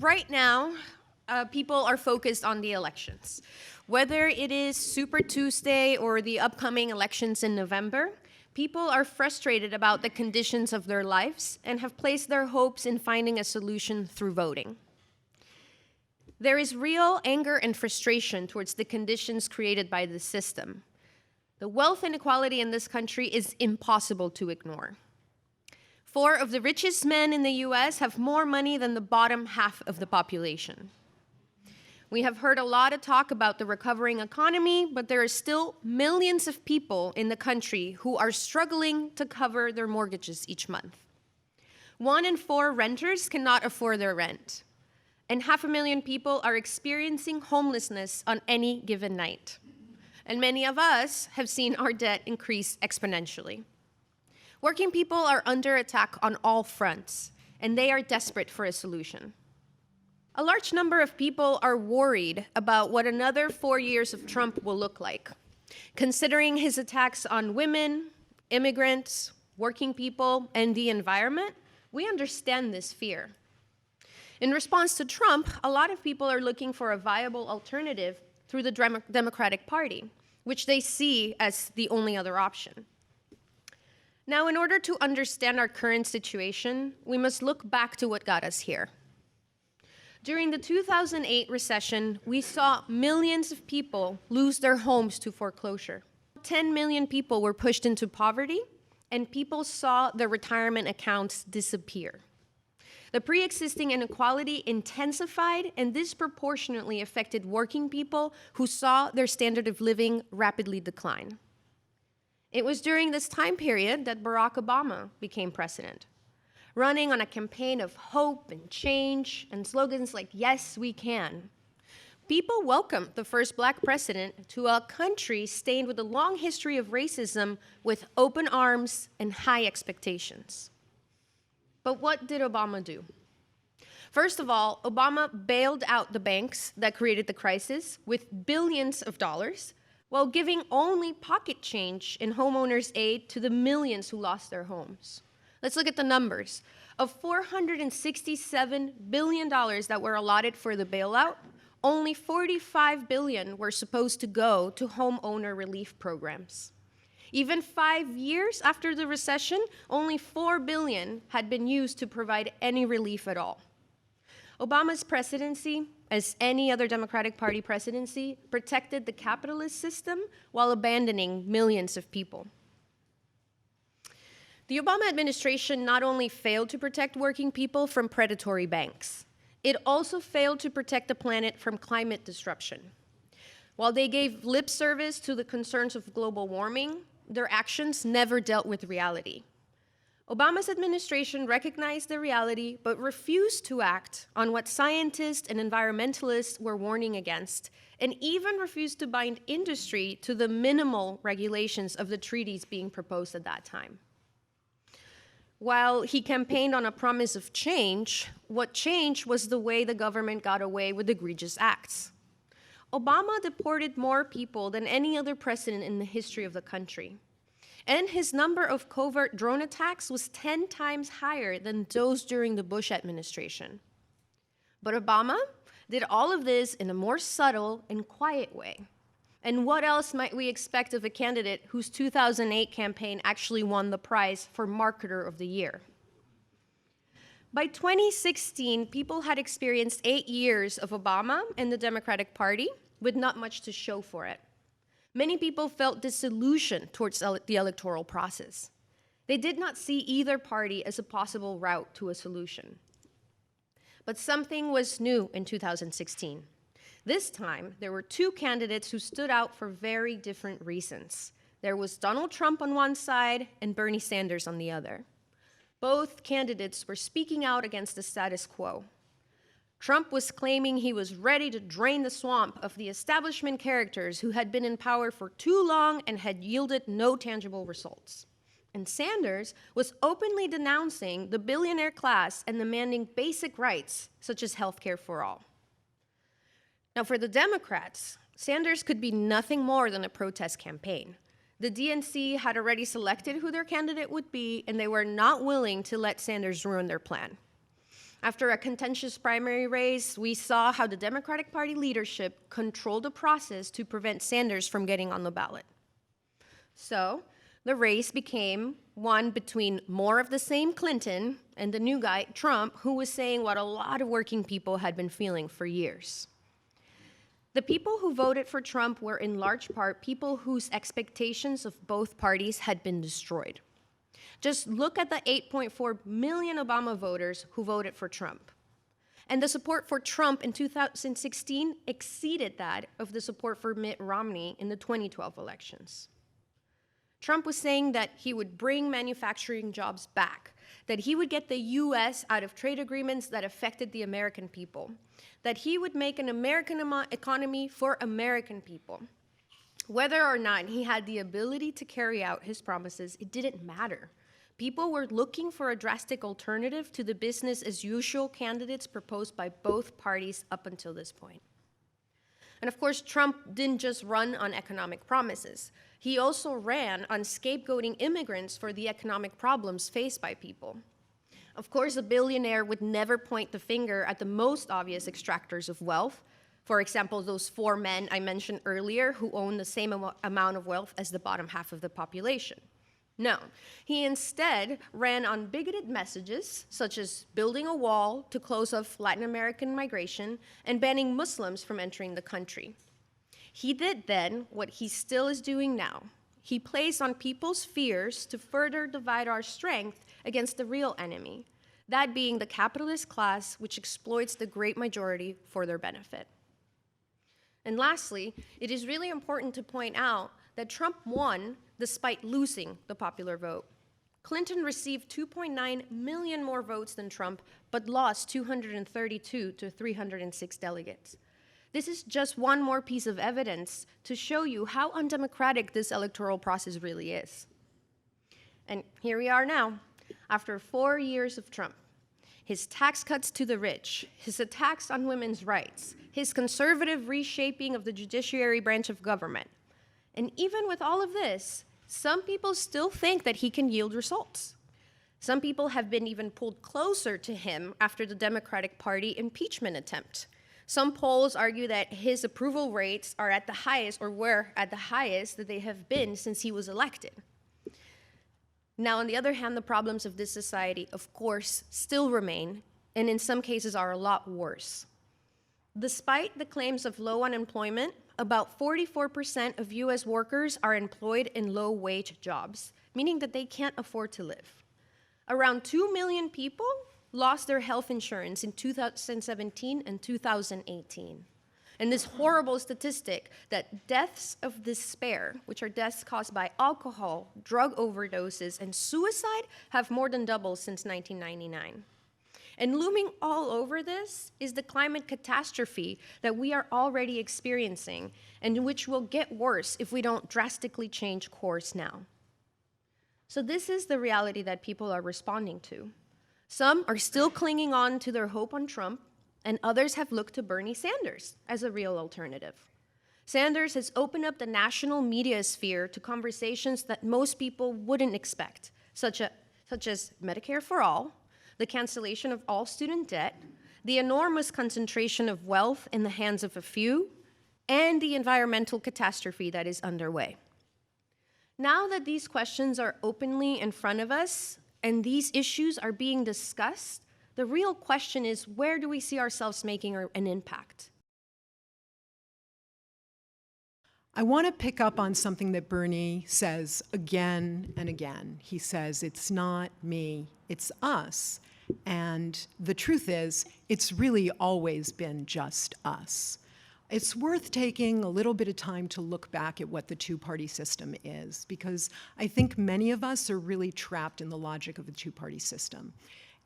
right now, people are focused on the elections. Whether it is Super Tuesday or the upcoming elections in November, people are frustrated about the conditions of their lives and have placed their hopes in finding a solution through voting. There is real anger and frustration towards the conditions created by the system. The wealth inequality in this country is impossible to ignore. 4 of the richest men in the US have more money than the bottom half of the population. We have heard a lot of talk about the recovering economy, but there are still millions of people in the country who are struggling to cover their mortgages each month. 1 in 4 renters cannot afford their rent, and 500,000 people are experiencing homelessness on any given night. And many of us have seen our debt increase exponentially. Working people are under attack on all fronts, and they are desperate for a solution. A large number of people are worried about what another 4 years of Trump will look like. Considering his attacks on women, immigrants, working people, and the environment, we understand this fear. In response to Trump, a lot of people are looking for a viable alternative through the Democratic Party, which they see as the only other option. Now, in order to understand our current situation, we must look back to what got us here. During the 2008 recession, we saw millions of people lose their homes to foreclosure. 10 million people were pushed into poverty, and people saw their retirement accounts disappear. The pre-existing inequality intensified and disproportionately affected working people who saw their standard of living rapidly decline. It was during this time period that Barack Obama became president, running on a campaign of hope and change and slogans like, "Yes, we can." People welcomed the first Black president to a country stained with a long history of racism with open arms and high expectations. But what did Obama do? First of all, Obama bailed out the banks that created the crisis with billions of dollars, while giving only pocket change in homeowners' aid to the millions who lost their homes. Let's look at the numbers. Of $467 billion that were allotted for the bailout, only $45 billion were supposed to go to homeowner relief programs. Even 5 years after the recession, only $4 billion had been used to provide any relief at all. Obama's presidency, as any other Democratic Party presidency, protected the capitalist system while abandoning millions of people. The Obama administration not only failed to protect working people from predatory banks, it also failed to protect the planet from climate disruption. While they gave lip service to the concerns of global warming, their actions never dealt with reality. Obama's administration recognized the reality, but refused to act on what scientists and environmentalists were warning against, and even refused to bind industry to the minimal regulations of the treaties being proposed at that time. While he campaigned on a promise of change, what changed was the way the government got away with egregious acts. Obama deported more people than any other president in the history of the country. And his number of covert drone attacks was 10 times higher than those during the Bush administration. But Obama did all of this in a more subtle and quiet way. And what else might we expect of a candidate whose 2008 campaign actually won the prize for Marketer of the Year? By 2016, people had experienced 8 years of Obama and the Democratic Party with not much to show for it. Many people felt disillusioned towards the electoral process. They did not see either party as a possible route to a solution. But something was new in 2016. This time, there were 2 candidates who stood out for very different reasons. There was Donald Trump on one side and Bernie Sanders on the other. Both candidates were speaking out against the status quo. Trump was claiming he was ready to drain the swamp of the establishment characters who had been in power for too long and had yielded no tangible results. And Sanders was openly denouncing the billionaire class and demanding basic rights, such as health care for all. Now, for the Democrats, Sanders could be nothing more than a protest campaign. The DNC had already selected who their candidate would be, and they were not willing to let Sanders ruin their plan. After a contentious primary race, we saw how the Democratic Party leadership controlled the process to prevent Sanders from getting on the ballot. So the race became one between more of the same Clinton and the new guy, Trump, who was saying what a lot of working people had been feeling for years. The people who voted for Trump were in large part people whose expectations of both parties had been destroyed. Just look at the 8.4 million Obama voters who voted for Trump. And the support for Trump in 2016 exceeded that of the support for Mitt Romney in the 2012 elections. Trump was saying that he would bring manufacturing jobs back, that he would get the US out of trade agreements that affected the American people, that he would make an American economy for American people. Whether or not he had the ability to carry out his promises, it didn't matter. People were looking for a drastic alternative to the business-as-usual candidates proposed by both parties up until this point. And of course, Trump didn't just run on economic promises. He also ran on scapegoating immigrants for the economic problems faced by people. Of course, a billionaire would never point the finger at the most obvious extractors of wealth. For example, those 4 men I mentioned earlier who own the same amount of wealth as the bottom half of the population. No, he instead ran on bigoted messages, such as building a wall to close off Latin American migration and banning Muslims from entering the country. He did then what he still is doing now. He plays on people's fears to further divide our strength against the real enemy, that being the capitalist class which exploits the great majority for their benefit. And lastly, it is really important to point out that Trump won despite losing the popular vote. Clinton received 2.9 million more votes than Trump, but lost 232 to 306 delegates. This is just one more piece of evidence to show you how undemocratic this electoral process really is. And here we are now, after 4 years of Trump. His tax cuts to the rich, his attacks on women's rights, his conservative reshaping of the judiciary branch of government. And even with all of this, some people still think that he can yield results. Some people have been even pulled closer to him after the Democratic Party impeachment attempt. Some polls argue that his approval rates are at the highest, or were at the highest that they have been since he was elected. Now, on the other hand, the problems of this society, of course, still remain, and in some cases are a lot worse. Despite the claims of low unemployment, about 44% of US workers are employed in low-wage jobs, meaning that they can't afford to live. Around 2 million people lost their health insurance in 2017 and 2018. And this horrible statistic that deaths of despair, which are deaths caused by alcohol, drug overdoses, and suicide, have more than doubled since 1999. And looming all over this is the climate catastrophe that we are already experiencing, and which will get worse if we don't drastically change course now. So this is the reality that people are responding to. Some are still clinging on to their hope on Trump, and others have looked to Bernie Sanders as a real alternative. Sanders has opened up the national media sphere to conversations that most people wouldn't expect, such as Medicare for all, the cancellation of all student debt, the enormous concentration of wealth in the hands of a few, and the environmental catastrophe that is underway. Now that these questions are openly in front of us and these issues are being discussed, the real question is, where do we see ourselves making an impact? I want to pick up on something that Bernie says again and again. He says, it's not me, it's us. And the truth is, it's really always been just us. It's worth taking a little bit of time to look back at what the two-party system is, because I think many of us are really trapped in the logic of the two-party system.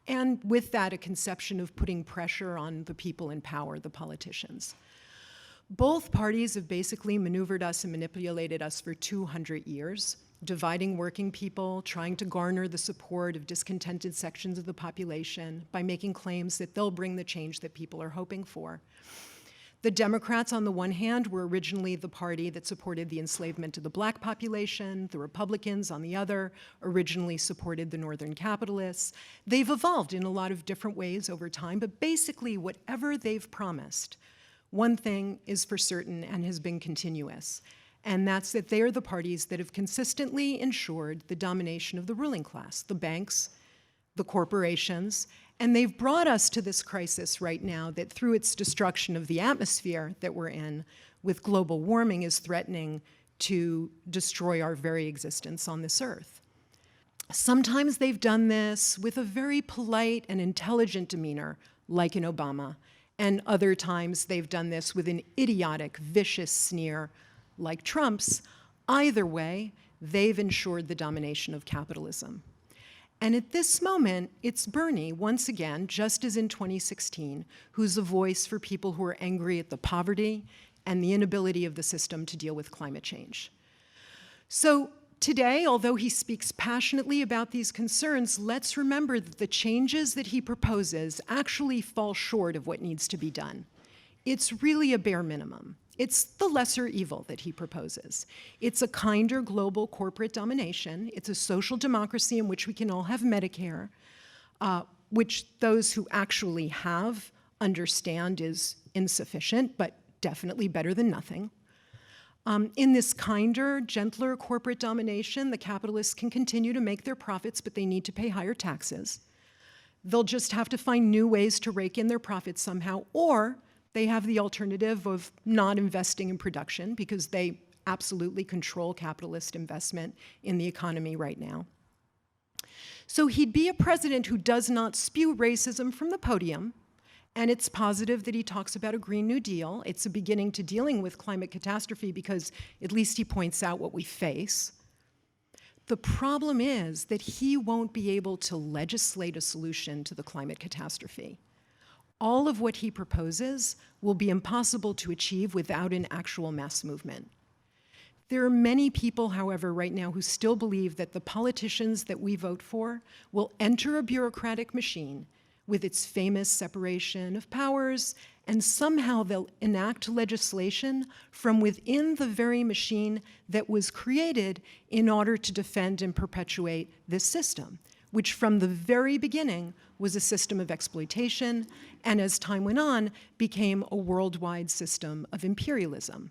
And with that, a conception of putting pressure on the people in power, the politicians. Both parties have basically maneuvered us and manipulated us for 200 years, dividing working people, trying to garner the support of discontented sections of the population by making claims that they'll bring the change that people are hoping for. The Democrats, on the one hand, were originally the party that supported the enslavement of the black population. The Republicans, on the other, originally supported the northern capitalists. They've evolved in a lot of different ways over time, but basically whatever they've promised, one thing is for certain and has been continuous, and that's that they are the parties that have consistently ensured the domination of the ruling class, the banks, the corporations, and they've brought us to this crisis right now that through its destruction of the atmosphere that we're in, with global warming, is threatening to destroy our very existence on this earth. Sometimes they've done this with a very polite and intelligent demeanor, like in Obama, and other times they've done this with an idiotic, vicious sneer, like Trump's. Either way, they've ensured the domination of capitalism. And at this moment, it's Bernie, once again, just as in 2016, who's a voice for people who are angry at the poverty and the inability of the system to deal with climate change. So today, although he speaks passionately about these concerns, let's remember that the changes that he proposes actually fall short of what needs to be done. It's really a bare minimum. It's the lesser evil that he proposes. It's a kinder global corporate domination. It's a social democracy in which we can all have Medicare, which those who actually have understand is insufficient, but definitely better than nothing. In this kinder, gentler corporate domination, the capitalists can continue to make their profits, but they need to pay higher taxes. They'll just have to find new ways to rake in their profits somehow, or they have the alternative of not investing in production because they absolutely control capitalist investment in the economy right now. So he'd be a president who does not spew racism from the podium, and it's positive that he talks about a Green New Deal. It's a beginning to dealing with climate catastrophe because at least he points out what we face. The problem is that he won't be able to legislate a solution to the climate catastrophe. All of what he proposes will be impossible to achieve without an actual mass movement. There are many people, however, right now who still believe that the politicians that we vote for will enter a bureaucratic machine with its famous separation of powers, and somehow they'll enact legislation from within the very machine that was created in order to defend and perpetuate this system, which from the very beginning was a system of exploitation, and as time went on, became a worldwide system of imperialism.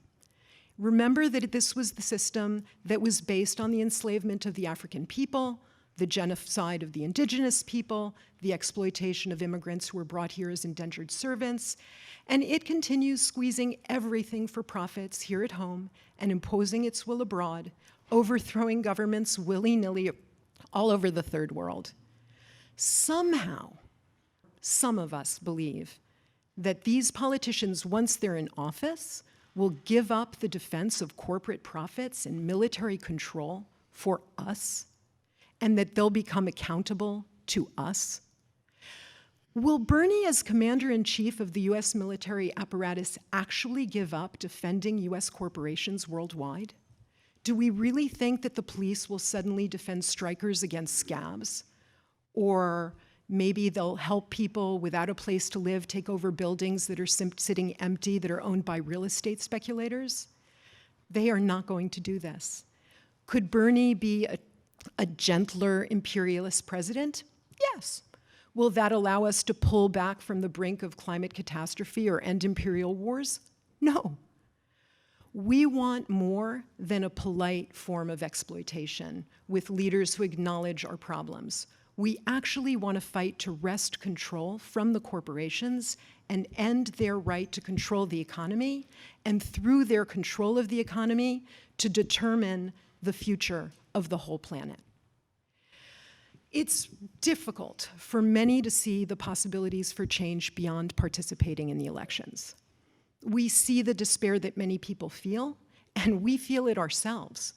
Remember that this was the system that was based on the enslavement of the African people, the genocide of the indigenous people, the exploitation of immigrants who were brought here as indentured servants, and it continues squeezing everything for profits here at home and imposing its will abroad, overthrowing governments willy-nilly all over the third world. Somehow, some of us believe that these politicians, once they're in office, will give up the defense of corporate profits and military control for us, and that they'll become accountable to us. Will Bernie, as commander-in-chief of the US military apparatus, actually give up defending US corporations worldwide? Do we really think that the police will suddenly defend strikers against scabs? Or maybe they'll help people without a place to live take over buildings that are sitting empty that are owned by real estate speculators? They are not going to do this. Could Bernie be a gentler imperialist president? Yes. Will that allow us to pull back from the brink of climate catastrophe or end imperial wars? No. We want more than a polite form of exploitation with leaders who acknowledge our problems. We actually want to fight to wrest control from the corporations and end their right to control the economy, and through their control of the economy, to determine the future of the whole planet. It's difficult for many to see the possibilities for change beyond participating in the elections. We see the despair that many people feel, and we feel it ourselves.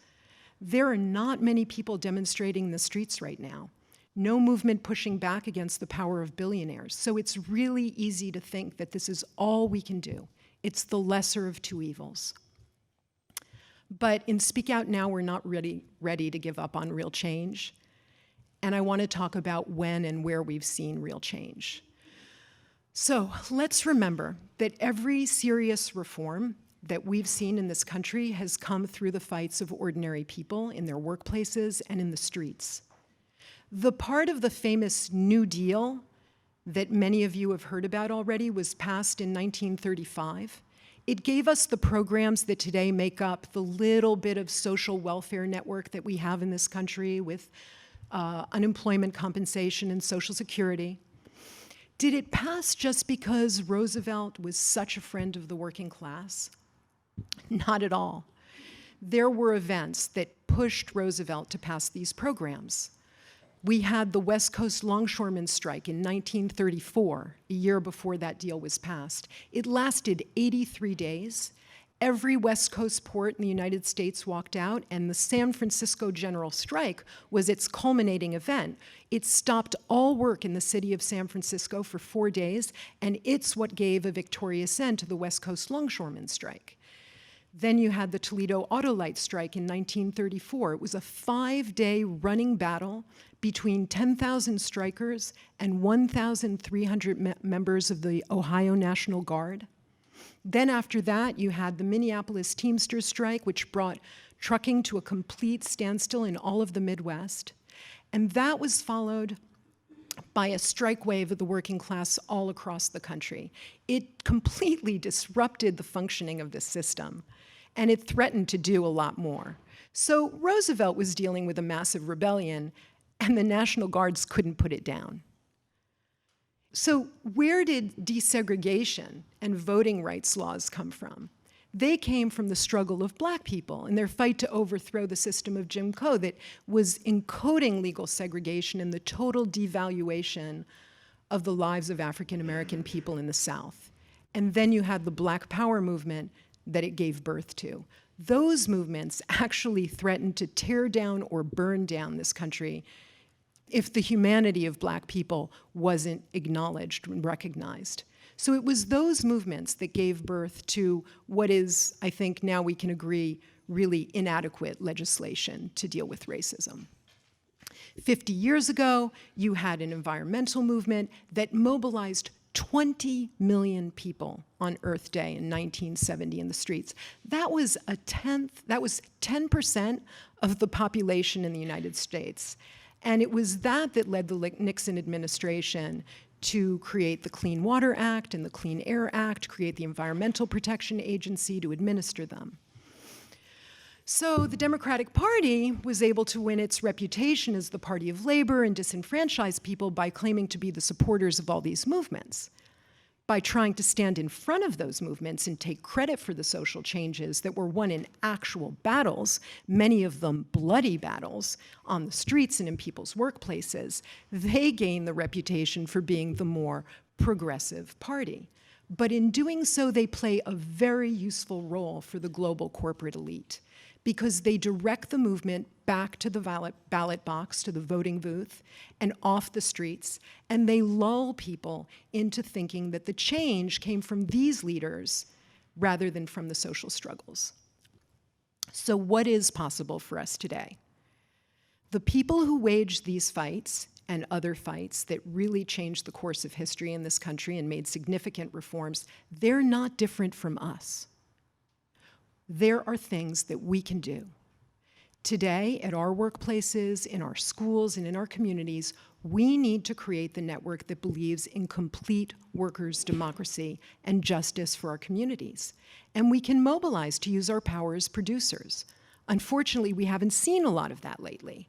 There are not many people demonstrating in the streets right now. No movement pushing back against the power of billionaires. So it's really easy to think that this is all we can do. It's the lesser of two evils. But in Speak Out Now, we're not ready to give up on real change. And I want to talk about when and where we've seen real change. So let's remember that every serious reform that we've seen in this country has come through the fights of ordinary people in their workplaces and in the streets. The part of the famous New Deal that many of you have heard about already was passed in 1935. It gave us the programs that today make up the little bit of social welfare network that we have in this country with unemployment compensation and Social Security. Did it pass just because Roosevelt was such a friend of the working class? Not at all. There were events that pushed Roosevelt to pass these programs. We had the West Coast longshoremen strike in 1934, a year before that deal was passed. It lasted 83 days. Every West Coast port in the United States walked out, and the San Francisco General Strike was its culminating event. It stopped all work in the city of San Francisco for 4 days, and it's what gave a victorious end to the West Coast longshoremen strike. Then you had the Toledo Autolite strike in 1934. It was a 5-day running battle between 10,000 strikers and 1,300 members of the Ohio National Guard. Then after that, you had the Minneapolis Teamsters strike, which brought trucking to a complete standstill in all of the Midwest. And that was followed by a strike wave of the working class all across the country. It completely disrupted the functioning of the system, and it threatened to do a lot more. So Roosevelt was dealing with a massive rebellion, and the National Guards couldn't put it down. So where did desegregation and voting rights laws come from? They came from the struggle of Black people and their fight to overthrow the system of Jim Crow that was encoding legal segregation and the total devaluation of the lives of African American people in the South. And then you had the Black Power movement that it gave birth to. Those movements actually threatened to tear down or burn down this country if the humanity of Black people wasn't acknowledged and recognized. So it was those movements that gave birth to what is, I think now we can agree, really inadequate legislation to deal with racism. 50 years ago, you had an environmental movement that mobilized 20 million people on Earth Day in 1970 in the streets. That was 10% of the population in the United States. And it was that led the Nixon administration to create the Clean Water Act and the Clean Air Act, create the Environmental Protection Agency to administer them. So the Democratic Party was able to win its reputation as the party of labor and disenfranchise people by claiming to be the supporters of all these movements. By trying to stand in front of those movements and take credit for the social changes that were won in actual battles, many of them bloody battles, on the streets and in people's workplaces, they gained the reputation for being the more progressive party. But in doing so, they play a very useful role for the global corporate elite, because they direct the movement back to the ballot box, to the voting booth, and off the streets, and they lull people into thinking that the change came from these leaders rather than from the social struggles. So what is possible for us today? The people who waged these fights and other fights that really changed the course of history in this country and made significant reforms, they're not different from us. There are things that we can do. Today, at our workplaces, in our schools, and in our communities, we need to create the network that believes in complete workers' democracy and justice for our communities. And we can mobilize to use our power as producers. Unfortunately, we haven't seen a lot of that lately.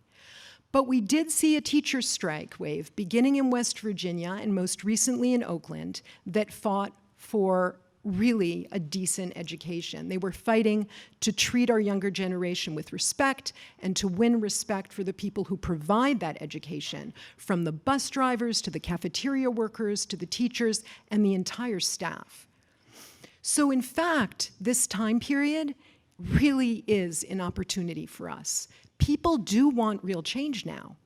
But we did see a teachers' strike wave beginning in West Virginia and most recently in Oakland that fought for really a decent education. They were fighting to treat our younger generation with respect and to win respect for the people who provide that education, from the bus drivers to the cafeteria workers to the teachers and the entire staff. So in fact, this time period really is an opportunity for us. People do want real change now.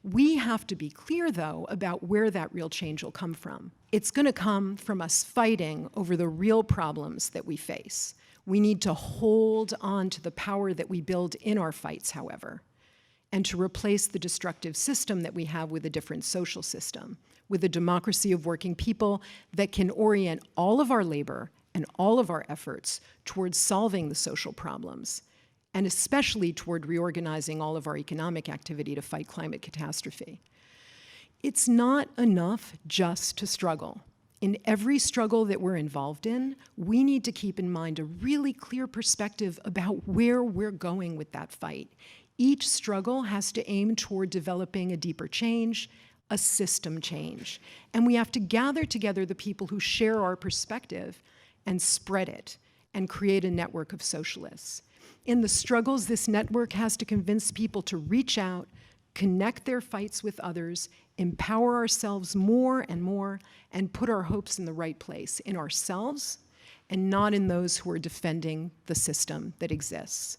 We have to be clear, though, about where that real change will come from. It's going to come from us fighting over the real problems that we face. We need to hold on to the power that we build in our fights, however. and to replace the destructive system that we have with a different social system, with a democracy of working people that can orient all of our labor and all of our efforts towards solving the social problems, and especially toward reorganizing all of our economic activity to fight climate catastrophe. It's not enough just to struggle. In every struggle that we're involved in, we need to keep in mind a really clear perspective about where we're going with that fight. Each struggle has to aim toward developing a deeper change, a system change. And we have to gather together the people who share our perspective and spread it and create a network of socialists. In the struggles, this network has to convince people to reach out, connect their fights with others, empower ourselves more and more, and put our hopes in the right place, in ourselves and not in those who are defending the system that exists.